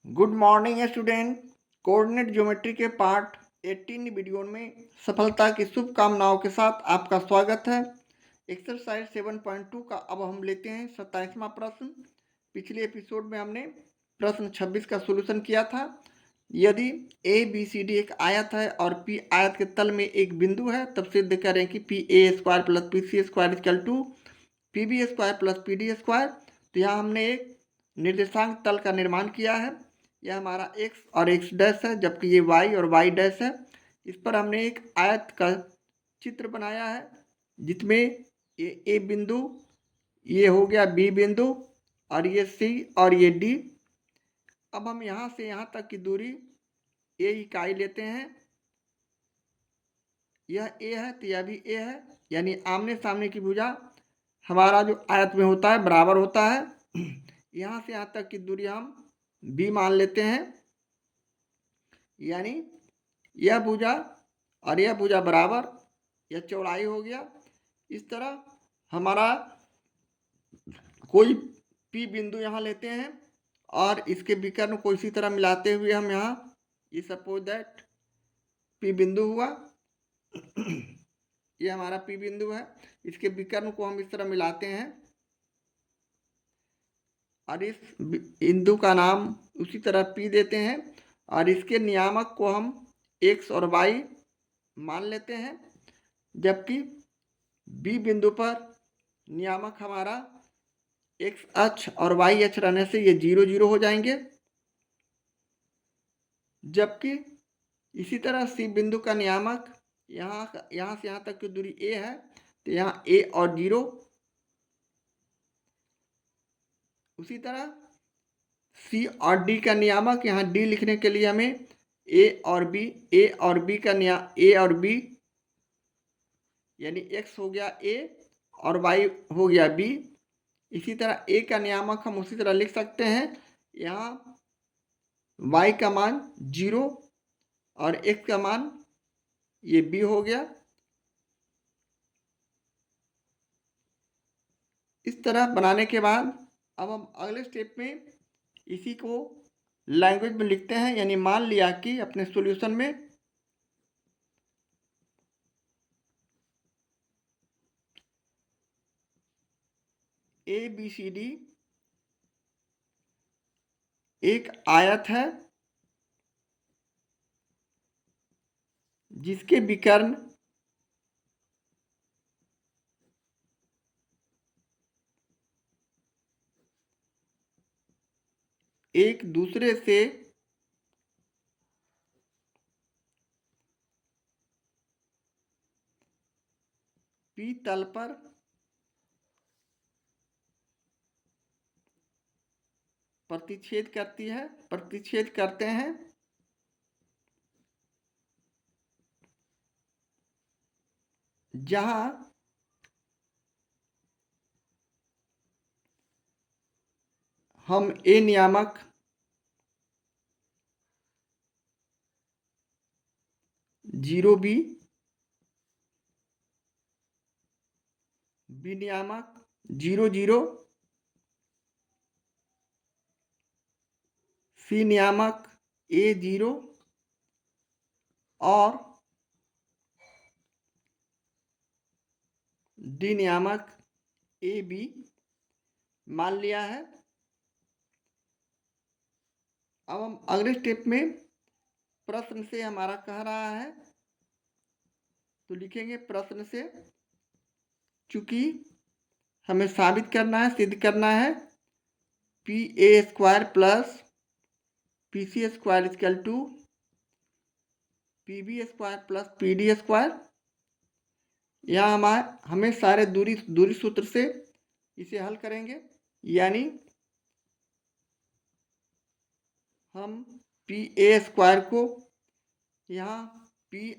Good morning student. Coordinate geometry के part 18 video में सफलता की शुभकामनाओं के साथ आपका स्वागत है। एक्सरसाइज 7.2 का अब हम लेते हैं 27वां प्रश्न। पिछले एपिसोड में हमने प्रश्न 26 का सॉल्यूशन किया था। यदि ए बी सी डी एक आयत है और पी आयत के तल में एक बिंदु है, तब सिद्ध करें कि P A square plus P C square equal to P B square plus P D square. तो यहाँ हमने एक निर्देशांक तल का निर्माण किया है। यह हमारा x और x डैश है, जबकि ये y और y डैश है। इस पर हमने एक आयत का चित्र बनाया है, जिसमें ये a बिंदु, ये हो गया b बिंदु, और ये c और ये d। अब हम यहाँ से यहाँ तक की दूरी a इकाई लेते हैं। यह a है तो यह भी a है, यानी आमने सामने की भुजा हमारा जो आयत में होता है बराबर होता है। यहाँ से यहाँ तक की दूरी हम b मान लेते हैं, यानी यह भुजा और यह भुजा बराबर, यह चौड़ाई हो गया। इस तरह हमारा कोई P बिंदु यहाँ लेते हैं और इसके विकर्ण को इसी तरह मिलाते हुए हम यहाँ ये सपोज दैट P बिंदु हुआ। ये हमारा P बिंदु है, इसके विकर्ण को हम इस तरह मिलाते हैं और इस बिंदु का नाम उसी तरह P देते हैं, और इसके नियामक को हम x और y मान लेते हैं। जबकि B बिंदु पर नियामक हमारा x अक्ष और y अक्ष रहने से ये 0 0 हो जाएंगे। जबकि इसी तरह C बिंदु का नियामक यहाँ से यहाँ तक की दूरी a है, तो यहाँ a और 0। उसी तरह C और D का नियामक, यहाँ D लिखने के लिए हमें a और b का a और b, यानी x हो गया a और y हो गया b। इसी तरह a का नियामक हम उसी तरह लिख सकते हैं, यहाँ y का मान 0 और x का मान ये b हो गया। इस तरह बनाने के बाद अब हम अगले स्टेप में इसी को लैंग्वेज में लिखते हैं, यानी मान लिया कि अपने सॉल्यूशन में ए बी सी डी एक आयत है जिसके विकर्ण एक दूसरे से P तल पर प्रतिच्छेद करते हैं। जहां हम A नियामक जीरो B नियामक 0 0, C नियामक A 0 और D नियामक A B मान लिया है। अब हम अगले स्टेप में प्रश्न से हमारा कह रहा है, तो लिखेंगे प्रश्न से, चूंकि हमें साबित करना है, सिद्ध करना है P A square plus P C square equal to P B square plus P D square. यहाँ हमें सारे दूरी सूत्र से इसे हल करेंगे, यानी हम पी ए स्क्वायर को यहाँ पी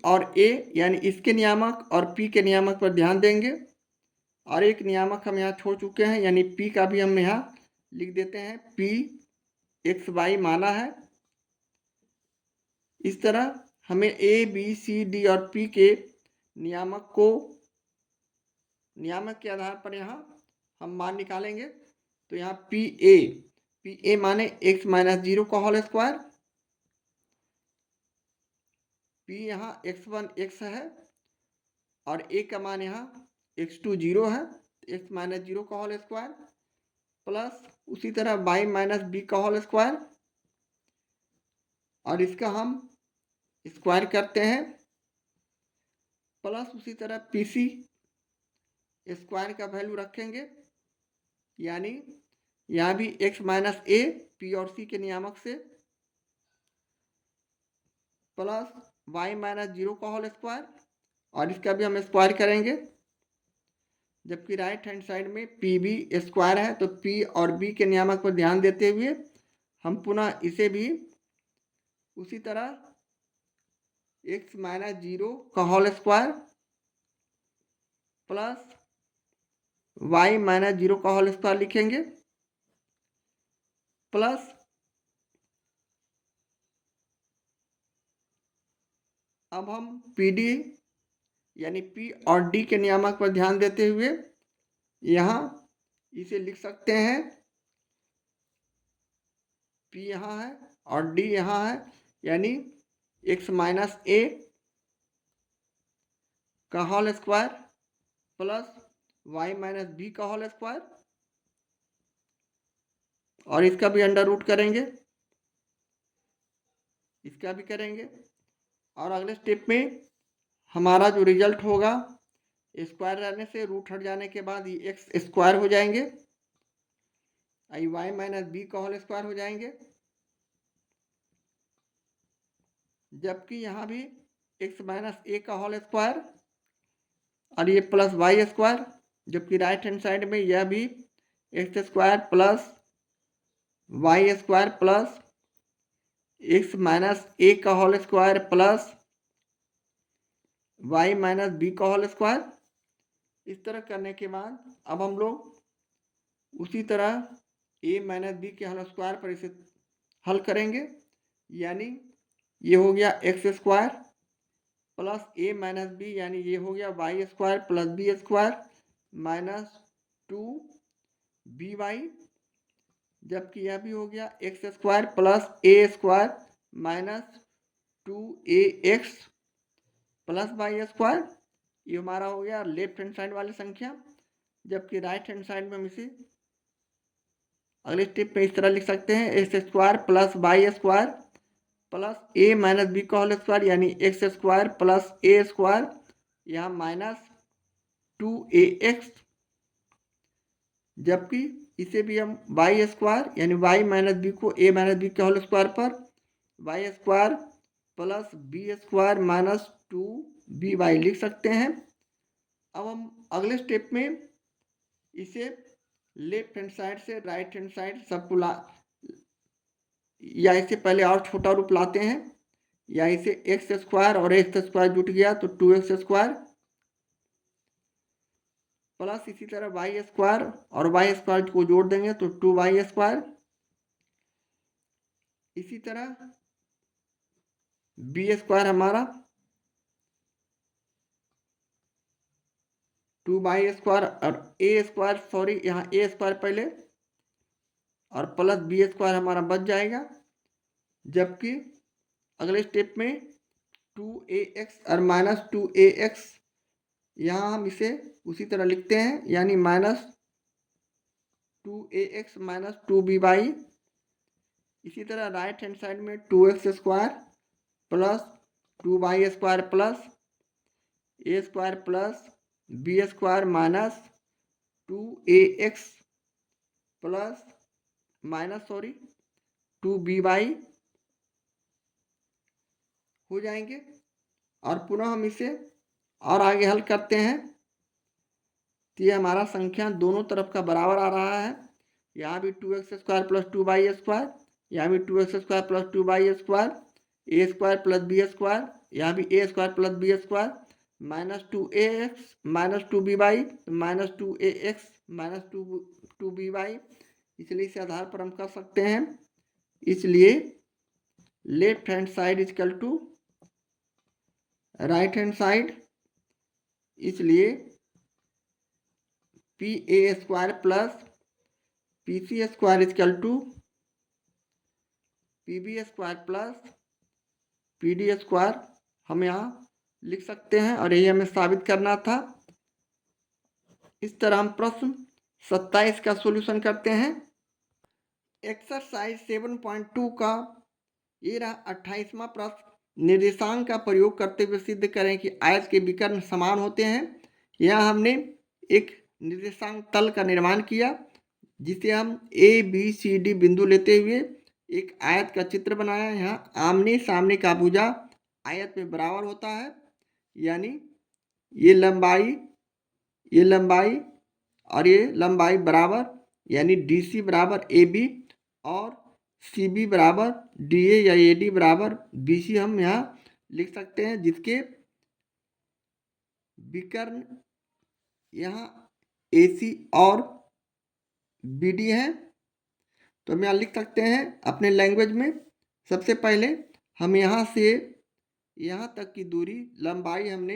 और ए यानी इसके नियामक और पी के नियामक पर ध्यान देंगे, और एक नियामक हम यहाँ छोड़ चुके हैं, यानी पी का भी हम यहाँ लिख देते हैं, पी एक्स वाई माना है। इस तरह हमें ए बी सी डी और पी के नियामक के आधार पर यहाँ हम मान निकालेंगे। तो यहाँ पी ए माने x माइनस 0 का होल स्क्वायर, पी यहाँ x1 x है और a का मान यहाँ x2 0 है, x माइनस 0 का होल स्क्वायर प्लस उसी तरह y माइनस बी का होल स्क्वायर, और इसका हम स्क्वायर करते हैं प्लस उसी तरह पी सी स्क्वायर का वैल्यू रखेंगे, यानी यहाँ भी x माइनस ए पी और सी के नियामक से प्लस y माइनस 0 का होल स्क्वायर, और इसका भी हम स्क्वायर करेंगे, जबकि राइट हैंड साइड में पी बी स्क्वायर है तो p और b के नियामक पर ध्यान देते हुए हम पुनः इसे भी उसी तरह x माइनस 0 का whole square plus y minus 0 का होल स्क्वायर लिखेंगे, प्लस अब हम पी डी यानी p और d के नियामक पर ध्यान देते हुए यहाँ इसे लिख सकते हैं, p यहाँ है और d यहाँ है, यानी x माइनस ए का whole square plus y minus B का होल स्क्वायर, और इसका भी अंडर रूट करेंगे, इसका भी करेंगे, और अगले स्टेप में हमारा जो रिजल्ट होगा स्क्वायर रहने से रूट हट जाने के बाद ये एक्स स्क्वायर हो जाएंगे, आई वाई माइनस बी का होल स्क्वायर हो जाएंगे, जबकि यहाँ भी एक्स माइनस ए का होल स्क्वायर और ये प्लस वाई स्क्वायर, जबकि राइट हैंड साइड में यह भी X square plus Y square plus X minus A का whole square plus Y minus B का होल स्क्वायर। इस तरह करने के बाद अब हम लोग उसी तरह ए माइनस बी के होल स्क्वायर पर इसे हल करेंगे, यानी ये हो गया X square plus A minus B, यानी ये हो गया Y square plus B square minus 2 by, जबकि यह भी हो गया X square plus A square minus 2ax plus Y square. ये हमारा हो गया लेफ्ट हैंड साइड वाली संख्या, जबकि राइट हैंड साइड में हम इसे अगले स्टेप में इस तरह लिख सकते हैं, X square plus Y square plus A minus B का होल स्क्वायर, यानी X square plus A square यहाँ माइनस 2ax, जबकि इसे भी हम वाई स्क्वायर यानी वाई माइनस बी को ए माइनस बी के होल स्क्वायर पर Y square plus B square minus 2by लिख सकते हैं। अब हम अगले स्टेप में इसे लेफ्ट हैंड साइड से राइट हैंड साइड सबको या इसे पहले और छोटा रूप लाते हैं, या इसे एक्स स्क्वायर और एक्स स्क्वायर जुट गया तो 2x स्क्वायर प्लस इसी तरह वाई स्क्वायर और वाई स्क्वायर को जोड़ देंगे तो 2y स्क्वायर, इसी तरह बी स्क्वायर हमारा 2y स्क्वायर और ए स्क्वायर, सॉरी यहाँ ए स्क्वायर पहले और प्लस बी स्क्वायर हमारा बच जाएगा, जबकि अगले स्टेप में 2ax और माइनस 2ax यहाँ हम इसे उसी तरह लिखते हैं, यानी माइनस 2ax माइनस 2by, इसी तरह राइट हैंड साइड में 2x square plus 2y square plus A square plus B square minus 2ax plus minus 2by हो जाएंगे, और पुनः हम इसे और आगे हल करते हैं तो ये हमारा संख्या दोनों तरफ का बराबर आ रहा है, यहाँ भी 2x square plus 2y square, यहाँ भी 2x square plus 2y square, A square plus B square, यहाँ भी A square plus B square minus 2ax minus 2by minus 2ax minus 2by, इसलिए इस आधार पर हम कर सकते हैं, इसलिए left hand side is equal to right hand side, इसलिए P A square plus P C square is equal to P B square plus P D square हम यहाँ लिख सकते हैं और यही हमें साबित करना था। इस तरह हम प्रश्न 27 का सॉल्यूशन करते हैं। एक्सरसाइज 7.2 का ये रहा 28वां प्रश्न। निर्देशांक का प्रयोग करते हुए सिद्ध करें कि आयत के विकर्ण समान होते हैं। यहाँ हमने एक निर्देशांक तल का निर्माण किया जिसे हम ए बी सी डी बिंदु लेते हुए एक आयत का चित्र बनाया। यहाँ आमने सामने का भुजा आयत में बराबर होता है, यानी ये लंबाई और ये लंबाई बराबर, यानी डी सी बराबर ए बी और सी बी बराबर डी ए या ए डी बराबर बी सी हम यहाँ लिख सकते हैं, जिसके विकर्ण यहाँ ए सी और बी डी है। तो हम यहाँ लिख सकते हैं अपने लैंग्वेज में। सबसे पहले हम यहाँ से यहाँ तक की दूरी लंबाई हमने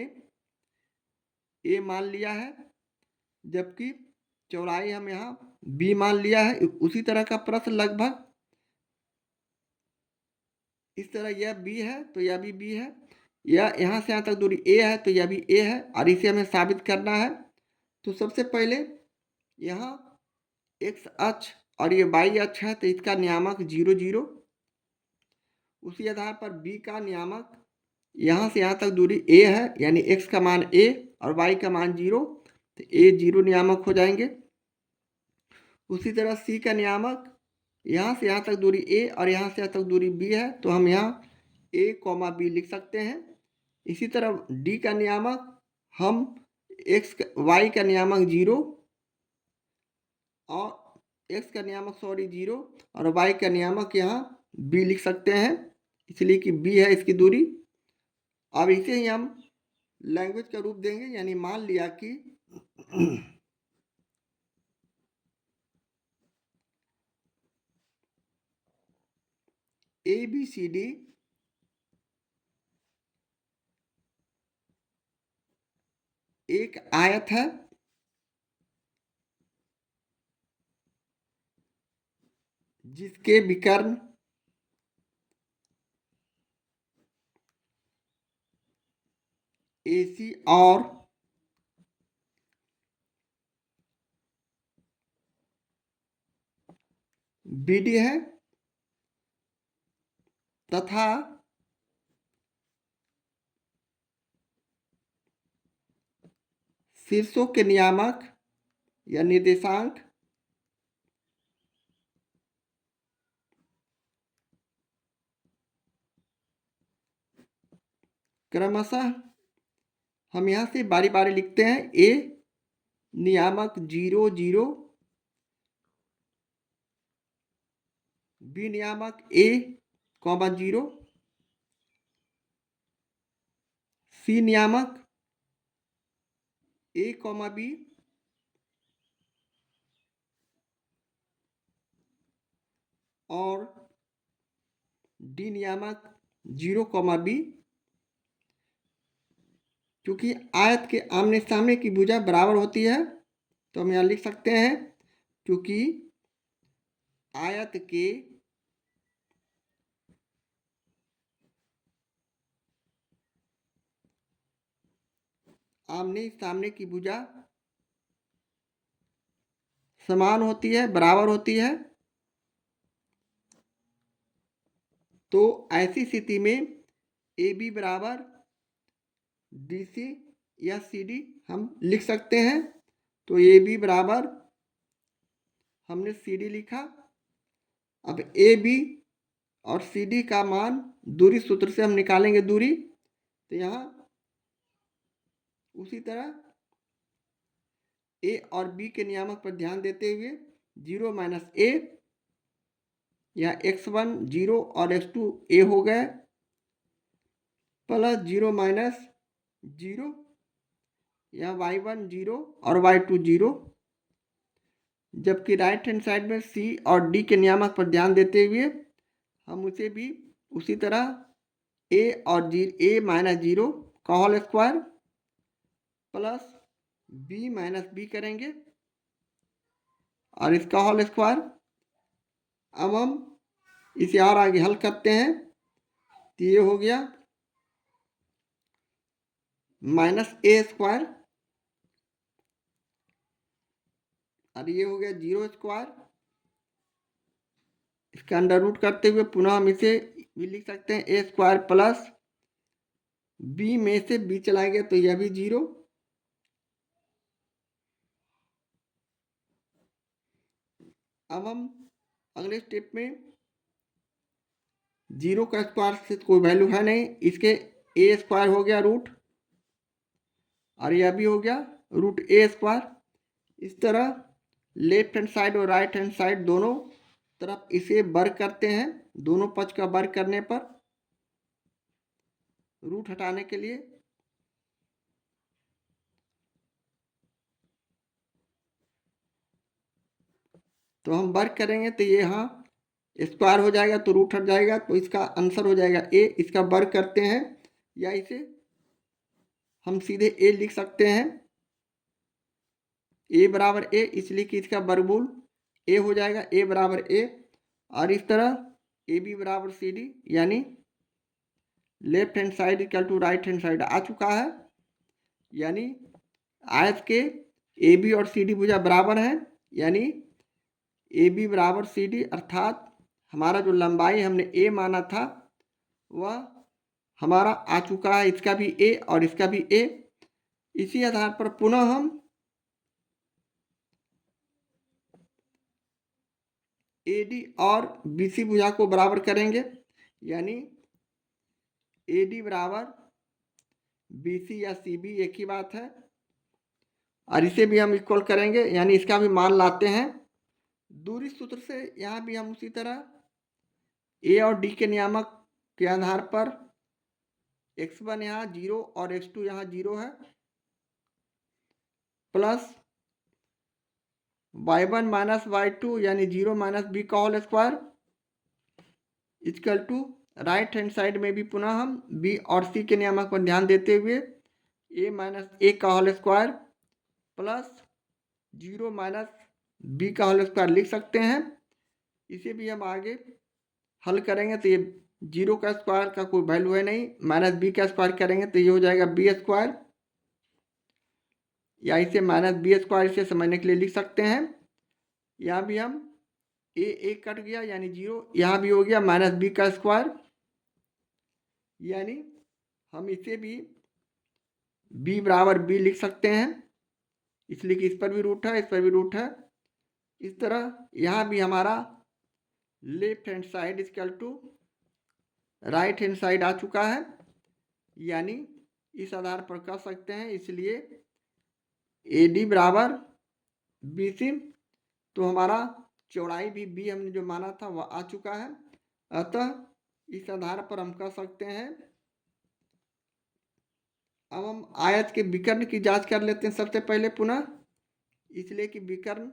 ए मान लिया है, जबकि चौड़ाई हम यहाँ बी मान लिया है। उसी तरह का प्रश्न लगभग इस तरह यह बी है तो यह भी बी है, यह यहाँ से यहाँ तक दूरी ए है तो यह भी ए है और इसे हमें साबित करना है। तो सबसे पहले यहाँ एक्स अक्ष और ये वाई अक्ष है तो इसका नियामक 0 0। उसी आधार पर बी का नियामक यहाँ से यहाँ तक दूरी ए है, यानी एक्स का मान ए और वाई का मान 0, तो ए 0 नियामक हो जाएंगे। उसी तरह सी का नियामक यहाँ से यहाँ तक दूरी ए और यहाँ से यहाँ तक दूरी बी है, तो हम यहाँ ए कॉमा बी लिख सकते हैं। इसी तरह डी का नियामक हम वाई का नियामक 0 और एक्स का नियामक 0 और वाई का नियामक यहाँ बी लिख सकते हैं, इसलिए कि बी है इसकी दूरी। अब इसे ही हम लैंग्वेज का रूप देंगे, यानी मान लिया कि ए बी सी डी एक आयत है जिसके विकर्ण AC और BD है तथा शीर्षों के नियामक या निर्देशांक क्रमशः हम यहाँ से बारी बारी लिखते हैं। ए नियामक 0 0, बी नियामक ए कॉमा 0, सी नियामक ए कॉमा बी और डी नियामक 0 कॉमा बी। क्योंकि आयत के आमने सामने की भुजा बराबर होती है तो हम यहाँ लिख सकते हैं, क्योंकि आयत के आमने सामने की भुजा समान होती है, बराबर होती है, तो ऐसी स्थिति में ए बी बराबर डी सी या सी डी हम लिख सकते हैं। तो ए बी बराबर हमने सी डी लिखा। अब ए बी और सी डी का मान दूरी सूत्र से हम निकालेंगे दूरी, तो यहाँ उसी तरह ए और बी के नियामक पर ध्यान देते हुए 0 माइनस ए, या x1 0 और x2 ए हो गए, प्लस 0 माइनस 0, या y1 0 और y2 0। जबकि राइट हैंड साइड में सी और डी के नियामक पर ध्यान देते हुए हम उसे भी उसी तरह ए और ए माइनस 0 का whole square plus B minus B करेंगे। और इसका होल स्क्वायर। अब हम इसे और आगे हल करते हैं तो ये हो गया -a² और ये हो गया 0²। इसका अंडर रूट करते हुए पुनः हम इसे भी लिख सकते हैं a² प्लस b में से b चला गया तो यह भी 0। अब हम अगले स्टेप में 0 का स्क्वायर से कोई वैल्यू है नहीं, इसके a² हो गया रूट और यह भी हो गया √a²। इस तरह लेफ्ट हैंड साइड और राइट हैंड साइड दोनों तरफ इसे वर्ग करते हैं। दोनों पक्ष का वर्ग करने पर रूट हटाने के लिए तो हम वर्ग करेंगे तो ये यहाँ स्क्वायर हो जाएगा तो रूट हट जाएगा, तो इसका आंसर हो जाएगा a। इसका वर्ग करते हैं या इसे हम सीधे a लिख सकते हैं, a बराबर a, इसलिए कि इसका वर्गमूल a हो जाएगा, a बराबर a। और इस तरह AB बराबर CD यानी left hand side equal to right hand side आ चुका है। यानी आयत के AB और CD भुजा बराबर है, यानी AB बराबर CD, अर्थात हमारा जो लंबाई हमने a माना था वह हमारा आ चुका है, इसका भी a और इसका भी a। इसी आधार पर पुनः हम AD और BC भुजा को बराबर करेंगे, यानी AD बराबर BC या CB एक ही बात है। और इसे भी हम इक्वल करेंगे, यानी इसका भी मान लाते हैं। दूरी सूत्र से यहाँ भी हम उसी तरह A और D के नियामक के आधार पर x1 यहाँ 0 और x2 यहाँ 0 है, प्लस y1 माइनस y2 यानी 0 माइनस b का whole square equal to right hand side में भी पुनः हम b और c के नियामक पर ध्यान देते हुए a माइनस a का whole square plus 0 minus b का होल स्क्वायर लिख सकते हैं। इसे भी हम आगे हल करेंगे तो ये 0 का स्क्वायर का कोई वैल्यू है नहीं, माइनस b का स्क्वायर करेंगे तो ये हो जाएगा b², या इसे -b² इसे समझने के लिए लिख सकते हैं। यहाँ भी हम a कट गया यानी 0, यहाँ भी हो गया -b², यानी हम इसे भी b बराबर b लिख सकते हैं, इसलिए कि इस पर भी रूट है, इस पर भी रूट है। इस तरह यहाँ भी हमारा left hand side equal to right hand side आ चुका है, यानी इस आधार पर कह सकते हैं, इसलिए AD बराबर BC, तो हमारा चौड़ाई भी b हमने जो माना था वह आ चुका है। अतः इस आधार पर हम कह सकते हैं। अब हम आयत के विकर्ण की जांच कर लेते हैं सबसे पहले पुनः, इसलिए कि विकर्ण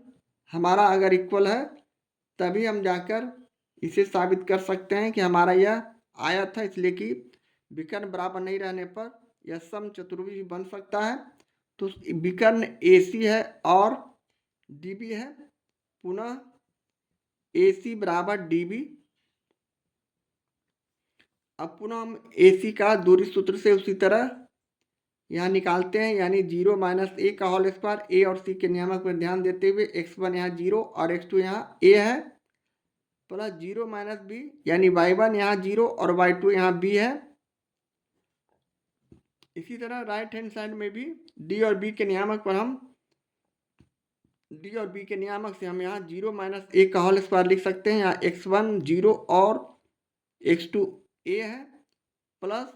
हमारा अगर इक्वल है तभी हम जाकर इसे साबित कर सकते हैं कि हमारा यह आयत है, इसलिए कि विकर्ण बराबर नहीं रहने पर यह समचतुर्भुज बन सकता है। तो विकर्ण AC है और DB है, पुनः AC बराबर DB। अब पुनः हम AC का दूरी सूत्र से उसी तरह यहाँ निकालते हैं, यानी 0 माइनस a का होल स्क्वायर, a और c के नियामक पर ध्यान देते हुए x1 यहाँ 0 और x2 यहाँ a है, प्लस 0 माइनस b यानी y1 यहाँ 0 और y2 यहाँ b है। इसी तरह राइट हैंड साइड में भी d और b के नियामक पर हम d और b के नियामक से हम यहाँ 0 माइनस a का होल स्क्वायर लिख सकते हैं, यहाँ x1 0 और x2 a है, प्लस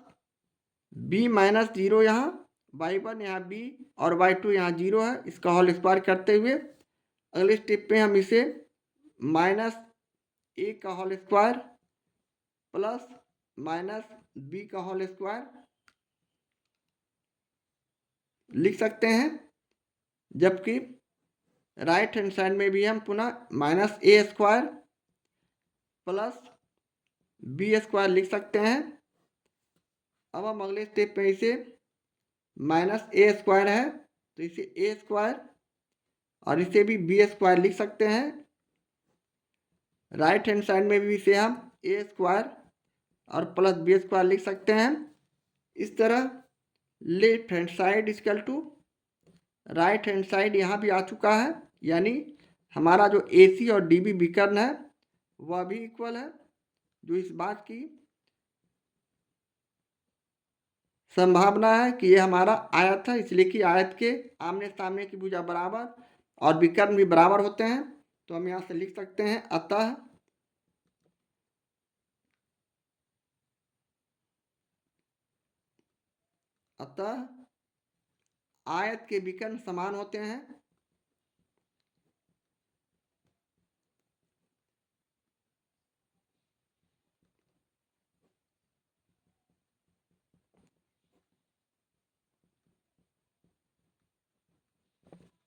b माइनस 0 यहाँ y1 यहाँ b और y2 यहाँ 0 है, इसका होल स्क्वायर करते हुए अगले स्टेप पे हम इसे माइनस a का whole square plus minus b का होल स्क्वायर लिख सकते हैं, जबकि राइट हैंड साइड में भी हम पुनः -a² प्लस b² लिख सकते हैं। अब हम अगले स्टेप पे इसे -a² है तो इसे a² और इसे भी बी स्क्वायर लिख सकते हैं। राइट हैंड साइड में भी इसे हम ए स्क्वायर और प्लस बी स्क्वायर लिख सकते हैं। इस तरह left hand side equal to right hand side यहाँ भी आ चुका है, यानी हमारा जो ए सी और डी बी विकर्ण है वह भी इक्वल है, जो इस बात की संभावना है कि ये हमारा आयत है, इसलिए कि आयत के आमने सामने की भुजा बराबर और विकर्ण भी बराबर होते हैं। तो हम यहाँ से लिख सकते हैं अतः आयत के विकर्ण समान होते हैं।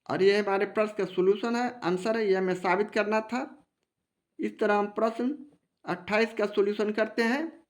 और ये हमारे प्रश्न का सॉल्यूशन है, आंसर है, यह हमें साबित करना था। इस तरह हम प्रश्न 28 का सॉल्यूशन करते हैं।